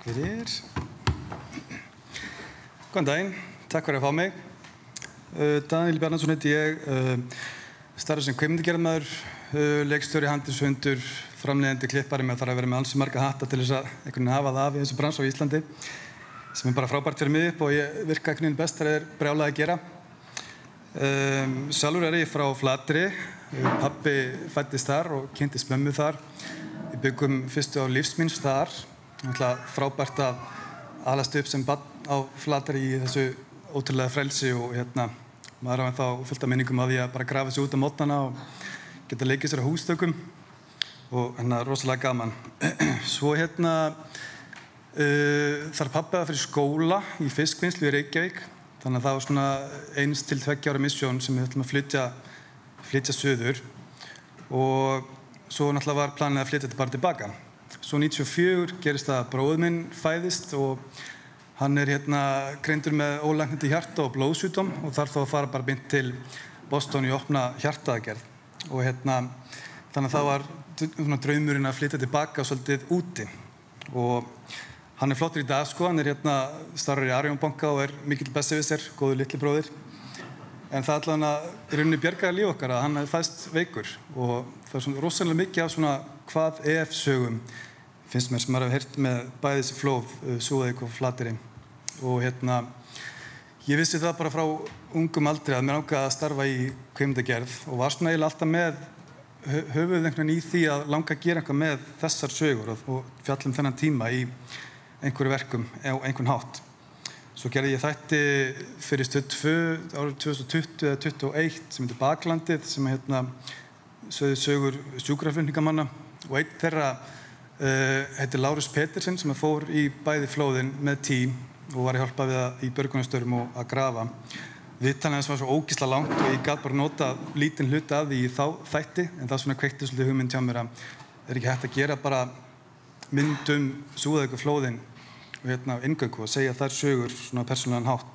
Fyrir. Góðan daginn, takk fyrir að fá mig. Daniel Bjarnason heiti ég, starfa sem kvikmyndagerðarmaður, leikstjóri, handritshöfundur, framleiðandi, klippari, með þarf að vera með ansi marga hatta til þess að einhvern veginn hafa það af í þessu bransa á Íslandi, sem bara frábært fyrir mig upp og ég virka einhvern veginn best þegar er brjálað að gera. Sjálfur ég frá Flateyri, pabbi fæddist þar og kynntist mömmu þar. Við byggum fyrstu á lífs míns þar. Frábært að alast upp sem barn á Flateyri í þessu ótrúlega frelsi og maður á ennþá fullt af minningum af því að bara grafa sig út á mótnana og geta leikið sér á húsþökum og rosalega gaman. Svo þarf pabbi að fyrir skóla í fiskvinnslu í Reykjavík, þannig að það var svona 1 til 2 ára missjón sem við ætlum að flytja suður og svo náttúrulega var planið að flytja þetta bara tilbaka. Svo 94 gerist það að bróðir minn fæðist og hann er greindur með ólæknandi hjarta- og blóðsjúkdóm og þarf þá að fara bara beint til Boston í opna hjartaaðgerð og þannig að það var draumurinn að flytja tilbaka svolítið úti og hann er flottur í dag sko, hann er starfar í Arion banka og er mikill besserwisser, góður litli bróðir en það allavega í rauninni bjargaði líf okkar að hann hefði fæðst veikur og það er svona rosalega mikið af svona hvað ef sögum finnst mér sem maður hefur heyrt með bæði þessi flóð, Súðavík og Flateyri og ég vissi það bara frá ungum aldri að mér langaði að starfa í kvikmyndagerð og var svona eiginlega alltaf með höfuð einhvern veginn í því að langa að gera eitthvað með þessar sögur og fjalla þennan tíma í einhverju verkum á einhvern hátt. Svo gerði ég þætti fyrir Stöð 2 árið 2020 eða 2021 sem heitir Baklandið sem sögur sjúkraflutningamanna og einn þeirra heitir Lárus Petersen sem fór í bæði flóðin með tím og var að hjálpa við í björgunarstörfum og að grafa. Viðtalið hans var svo ógeðslega langt og ég gat bara nota lítinn hluta af því í þá þætti en það svona kveikti svolítið hugmynd hjá mér að ekki hægt að gera bara mynd Súðavík og flóðin og inngöngu og segja þær sögur svona persónulegan hátt.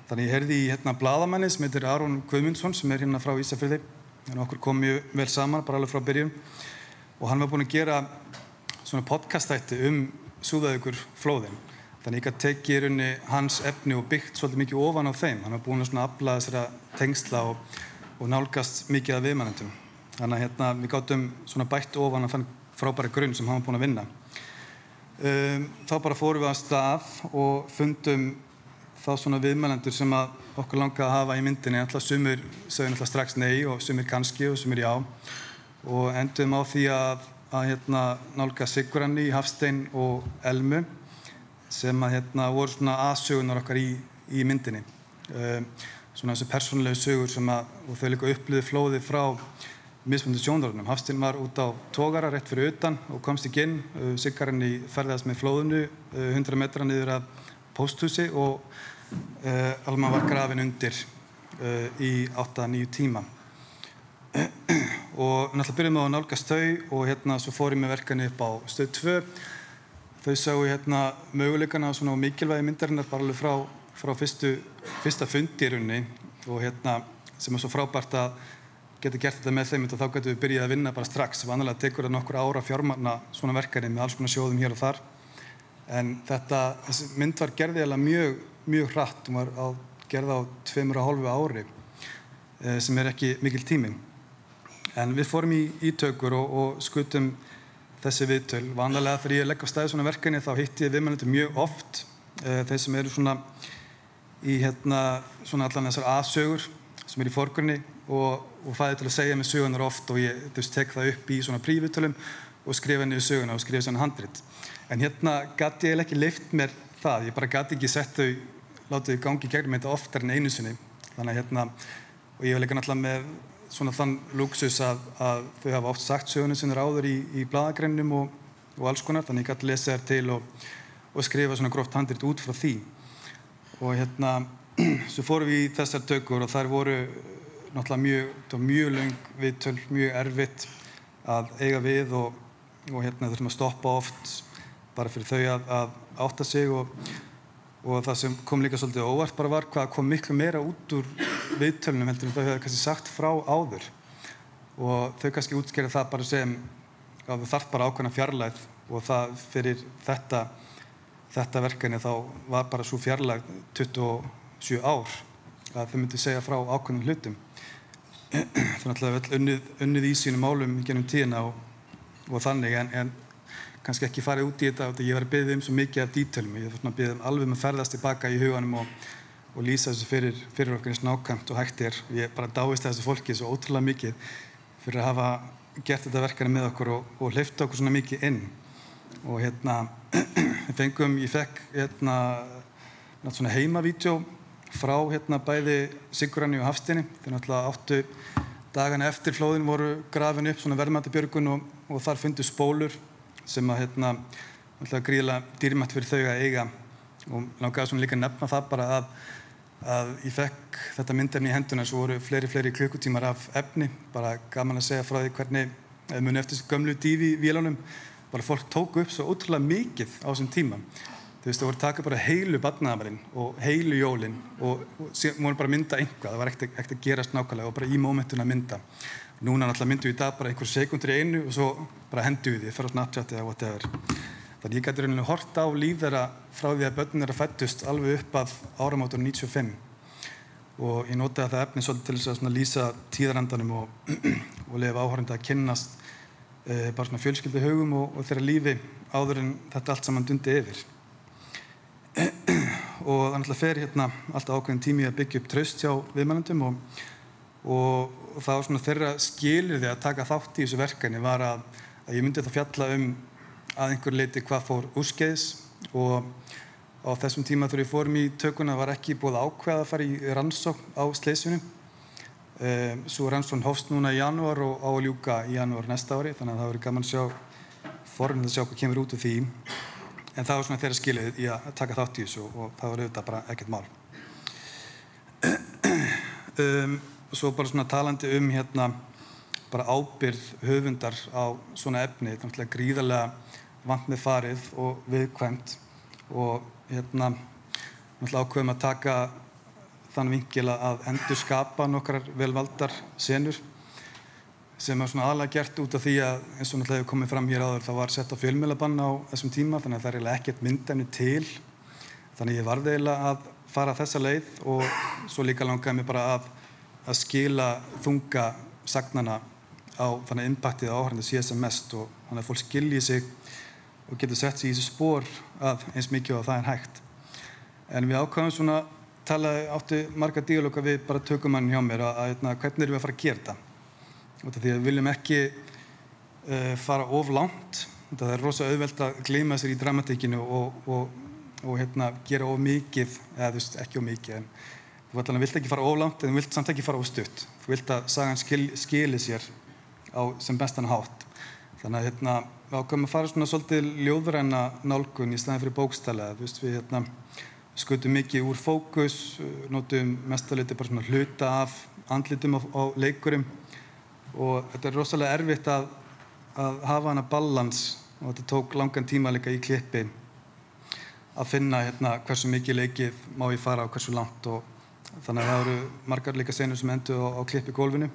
Þannig ég heyrði í blaðamanni sem heitir Aron Guðmundsson sem er frá Ísafirði. Okkur kom mjög vel saman bara alveg frá byrjun og hann var búinn að gera svona podcast-þætti Súðavíkur flóðin. Þannig ég gat tekið í rauninni hans efni og byggt svolítið mikið ofan á þeim. Hann var búinn að afla þessara tengsla og nálgast mikið af viðmælendum. Þannig að við gátum svona bætt ofan á þann frábæra grunn sem hann var búinn að vinna. Þá bara fórum við af stað og fundum þá svona viðmælendur sem að okkur langaði að hafa í myndinni. Alltaf sumir sögðu strax nei og sumir kannski og sumir já og enduðum á því að nálga Sigurðarni, Hafstein og Elmu sem voru svona aðsögunar okkar í myndinni. Svona þessu persónulegu sögur og þau líka upplifðu flóðið frá mismunandi sjónarhornum. Hafstein var út á togara rétt fyrir utan og komst ekki inn. Sigurðarni ferðaðist með flóðinu 100 metra niður að pósthúsi og Alma var grafin undir í 8-9 tíma. Og náttúrulega byrjum við að nálgast þau og svo fór ég með verkefni upp á Stöð 2. Þau sáu möguleikana og mikilvægi myndarinnar bara alveg frá fyrsta fundi í rauninni og sem svo frábært að geta gert þetta með þeim og þá getum við byrjað að vinna bara strax. Vanalega tekur það nokkur ára að fjármagna svona verkefni með alls konar sjóðum hér og þar. En þessi mynd var gerð eiginlega mjög hratt. Hún var gerð á 2,5 ári sem er ekki mikil tími. En við fórum í tökur og skutum þessi viðtöl. Vanlega þegar ég legg á stað svona verkefni þá hitti ég viðmælendur mjög oft. Þeir sem eru svona í svona allan þessar aðsögur sem í forgrunni og fæði til að segja mig sögunar oft og ég tek það upp í svona príviðtölum og skrifa niður söguna og skrifa svona handrit. En gat ég ekki leyft mér það. Ég bara gat ekki sett þau, látið þau gangi í gegnum þetta oftar en einu sinni. Þannig og ég var líka náttúrulega með svona þann lúksus að þau hafa oft sagt söguna sinni áður í blaðagreinum og alls konar. Þannig ég gat lesið þær til og skrifa svona gróft handrit út frá því. Og svo fórum við í þessar tökur og þær voru náttúrulega mjög löng viðtöl, mjög erfitt að eiga við og þurfum að stoppa oft bara fyrir þau að átta sig og það sem kom líka svolítið óvart bara var hvað kom miklu meira út úr viðtölunum heldur en þau hefði kannski sagt frá áður og þau kannski útskýra það bara sem að þú þarft bara ákveðna fjarlægð og það fyrir þetta þetta verkefni þá var bara svo fjarlæg 27 ár að þau myndu segja frá ákveðnum hlutum. Það náttúrulega unnið í sínum málum gennum tíðina og þannig en kannski ekki farið út í þetta og ég var að biðja svo mikið af detailum. Ég var að biðja alveg að ferðast tilbaka í huganum og lýsa þessu fyrir okkur eins nákvæmt og hægt Ég bara dáist þessu fólki svo ótrúlega mikið fyrir að hafa gert þetta verkefni með okkur og hleypt okkur svona mikið inn. Og ég fekk svona heimavídeó frá bæði Sigurjóni og Hafsteini. Þeir náttúrulega áttu dagana eftir flóðin voru grafin upp svona verðmætabjörgun og þar fundu spólur sem að náttúrulega gríðarlega dýrmætt fyrir þau að eiga. Og langaði svona líka að nefna það bara að ég fekk þetta myndefni í henduna svo voru fleiri klukkutímar af efni. Bara gaman að segja frá því hvernig muni eftir þessu gömlu DV-vélunum bara fólk tóku upp svo ótrúlega mikið á þessum tíma. Þú veist, það voru taka bara heilu barnaafmælin og heilu jólin og voru bara mynda eitthvað. Það var ekkert að gerast nákvæmlega og bara í mómentuna að mynda. Núna náttúrulega myndum við í dag bara einhver sekundur í einu og svo bara hendum við því, fyrir á Snapchat eða whatever. Þannig ég gæti rauninni hort á líf þeirra frá því að börnin þeirra fæddust alveg upp að áramótunum 95. Og ég notaði það efni svolítið til þess að lýsa tíðarandanum og leyfa áhorfenda að kynnast bara svona fjölskylduhugum og þeirra lífi áður en þetta allt saman dundi yfir. Og það fer alltaf ákveðin tími að byggja upp traust hjá viðmælendum og það var svona þeirra skilyrði að taka þátt í þessu verkefni var að ég myndi þá fjalla að einhver leyti hvað fór úrskeiðis og á þessum tíma þegar við fórum í tökuna var ekki búið að ákveða að fara í rannsókn á slysinu. Svo rannsókn hófst núna í janúar og á að ljúka í janúar næsta ári, þannig að það verður gaman að sjá fornið að sjá hvað kemur út úr því. En það var svona þeirra skilið í að taka þátt í þessu og það var auðvitað bara ekkert mál. Svo bara svona talandi bara ábyrgð höfundar á svona efni, þetta er náttúrulega gríðarlega vant með farið og viðkvæmt og náttúrulega ákveðum að taka þann vinkil að endurskapa nokkrar velvaldar senur sem svona aðalega gert út af því að eins og náttúrulega hefur komið fram hér áður það var sett á fjölmiðlabann á þessum tíma þannig að það er eiginlega ekkert myndefni til þannig ég varð eiginlega að fara þessa leið og svo líka langaði mig bara að skila þunga sagnana á þannig impactið á áhorfenda sé sem mest og þannig að fólk skilji sig og getur sett sig í þessu spor að eins mikið og það er hægt. En við ákváðum svona áttu marga díalóga við bara tökumann hjá mér að hvernig erum við að fara að gera þetta. Því að við viljum ekki fara of langt. Það er rosa auðvelt að gleyma sér í dramatíkinu og gera of mikið, eða þú veist ekki of mikið, en þú vilt ekki fara of langt en þú vilt samt ekki fara of stutt. Þú vilt að sagan skili sér á sem bestan hátt. Þannig að við ákváðum að fara svona svolítið ljóðræna nálgun í staðinn fyrir bókstaflega. Þú veist, við skutum mikið úr fókus, notum mestaliti bara svona hluta af andlitum á leikurum og þetta er rosalega erfitt að hafa hana balans og þetta tók langan tíma líka í klippi að finna hversu mikið leikið má ég fara og hversu langt og þannig að það eru margar líka senur sem enduðu á klippi gólfinu.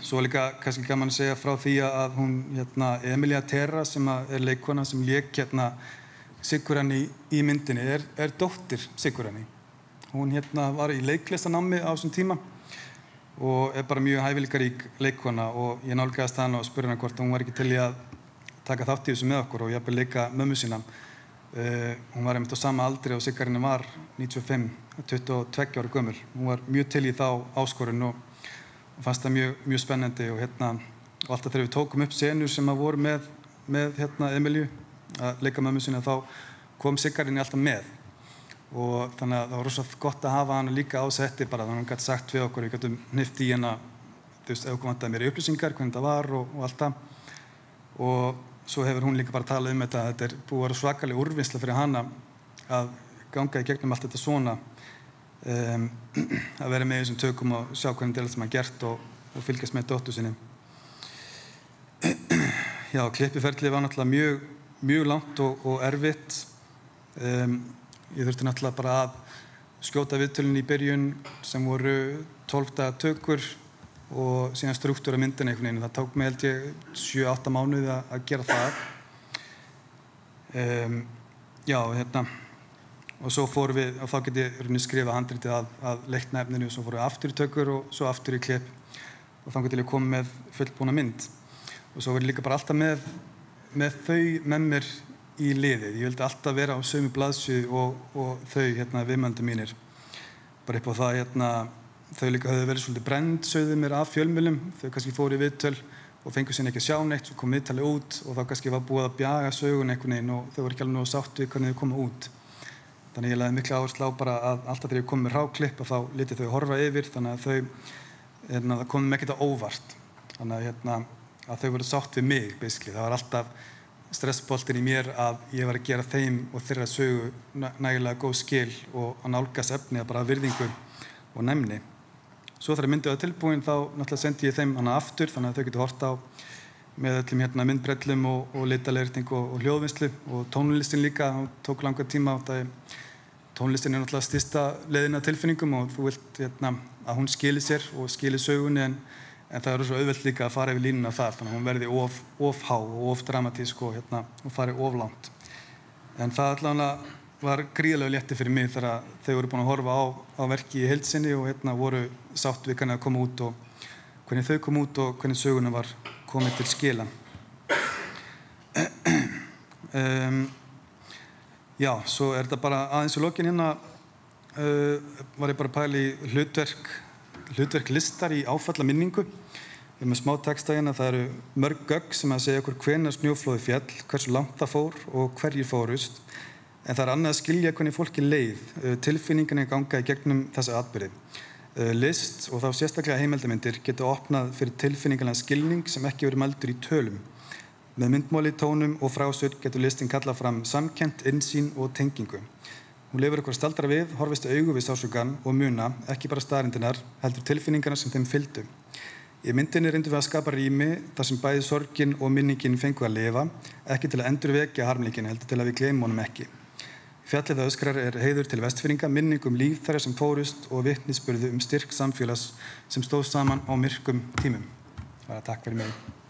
Svo líka kannski gaman að segja frá því að hún Emilia Terra sem er leikona sem lék Sigurjóni í myndinni er dóttir Sigurjóni. Hún var í leiklistanámi á þessum tíma og er bara mjög hæfileikarík leikona og ég nálgaðist hana og spurði hana hvort hún var ekki til í að taka þátt í þessu með okkur og jafnvel leika mömmu sína. Hún var einmitt á sama aldri og Sigurjóni var 95, 22 ára gömul. Hún var mjög til í þá áskorun og fannst það mjög spennandi og alltaf þegar við tókum upp senur sem voru með Emilíu að leika mömmu sína þá kom Sigurjóni alltaf með og þannig að það var rosa gott að hafa hana líka á setti bara þannig að hún gæti sagt við okkur, við gætum hnift í hana þú veist, ef hún vantaði mér upplýsingar hvernig það var og allt það og svo hefur hún líka bara talað þetta er búið að vera svakaleg úrvinnsla fyrir hana að ganga í gegnum allt þetta svona að vera með þessum tökum og sjá hvernig þetta sem hann gert og fylgjast með dóttur sinni. Já, klippiferlið var náttúrulega mjög langt og erfitt. Ég þurfti náttúrulega bara að skjóta viðtölin í byrjun sem voru 12 daga tökur og síðan struktúra myndin einhvern veginn. Það tók mig held ég 7-8 mánuði að gera það. Já, og svo fórum við, og þá get ég skrifað handritið að leiknaefninu, svo fórum við aftur í tökur og svo aftur í klipp og þá get ég komið með fullbúna mynd. Og svo verið líka bara alltaf með þau með mér í liðið. Ég vildi alltaf vera á sömu blaðsíðu og þau viðmælandi mínir. Bara upp á það, þau líka höfðu verið svolítið brennd, sögðu mér af fjölmiðlum. Þau kannski fóru í viðtöl og fengu síðan ekki að sjá neitt, svo kom viðtalið út og þá kannski var búið að bjaga sögun einhvern veginn og þau voru ekki alveg nógu sátt við hvernig þau komu út. Þannig ég lagði mikla áherslu á bara að alltaf þegar ég kom með hráklipp og þá léti þau horfa yfir, þannig að það kom mér ekkert á óvart. Þannig að þau voru sátt við mig, basically. Það var alltaf stressboltinn í mér að ég var að gera þeim og þeirra sögu nægilega góð skil og að nálgast efnið bara virðingu og næmni. Svo þegar myndið var tilbúin þá náttúrulega sendi ég þeim hana aftur þannig að þau getur horft á með öllum myndbrellum og litaleiðrétting og hljóðvinnslu og tónlistin líka, það tók langa tíma tónlistin náttúrulega stysta leiðin að tilfinningum og þú vilt að hún skili sér og skili sögunni en það svo auðvelt líka að fara yfir línuna þar þannig að hún verði of há og of dramatísk og fari of langt. En það allavega var gríðarlega létti fyrir mig þegar þau voru búin að horfa á verki í heild sinni og voru sátt við hvernig það kom út og hvernig þau kom út og hvernig söguna var komið til skila. Já, svo þetta bara aðeins í lokin var ég bara að pæla í hlutverk listar í áfallaminningu. Ég með smá texta það eru mörg gögn sem að segja okkur hvenær snjóflóðið féll, hversu langt það fór og hverjir fórust. En það annað að skilja hvernig fólki leið, tilfinningarnir ganga í gegnum þessa atburði. List og þá sérstaklega heimildarmyndir geta opnað fyrir tilfinningarlega skilning sem ekki verið mældur í tölum. Með myndmáli, tónum og frásögn getur listin kallað fram samkennd, innsýn og tengingu. Hún leyfir okkur að staldra við, horfist augu við sársaukann og muna, ekki bara staðreyndirnar, heldur tilfinningarnar sem þeim fylgdu. Í myndinni reyndum við að skapa rými þar sem bæði sorgin og minningin fengu að lifa, ekki til að endurvekja harmleikinn, heldur til að við gleymum honum ekki. Fjallið það öskrar heiður til Vestfirðinga, minning líf þeirra sem fórust og vitnisburði styrk samfélags sem stóð saman á myrkum tímum. Takk fyrir mig.